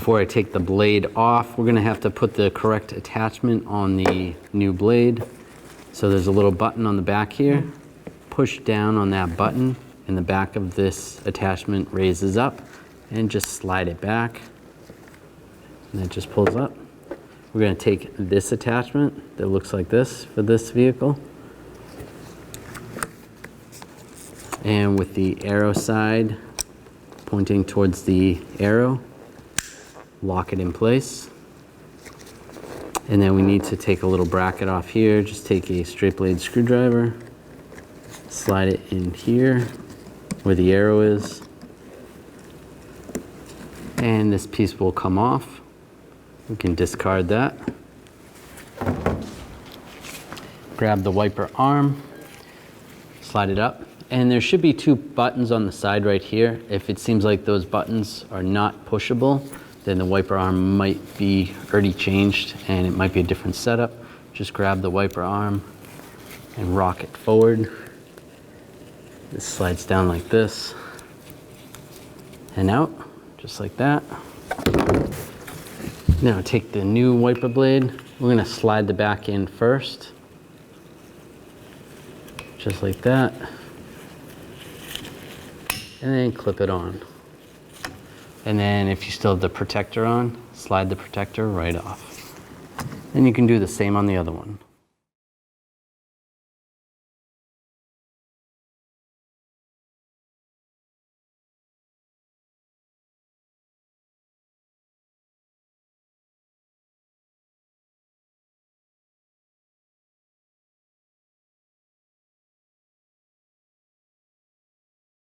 before I take the blade off, we're gonna have to put the correct attachment on the new blade. So there's a little button on the back here. Push down on that button and the back of this attachment raises up, and just slide it back. And it just pulls up. We're gonna take this attachment that looks like this for this vehicle. And with the arrow side pointing towards the arrow, lock it in place. And then we need to take a little bracket off here. Just take a straight blade screwdriver, slide it in here where the arrow is. And this piece will come off. We can discard that. Grab the wiper arm, slide it up. And there should be 2 buttons on the side right here. If it seems like those buttons are not pushable, then the wiper arm might be already changed and it might be a different setup. Just grab the wiper arm and rock it forward. This slides down like this and out, just like that. Now take the new wiper blade. We're gonna slide the back in first, just like that. And then clip it on. And then if you still have the protector on, slide the protector right off. And you can do the same on the other one.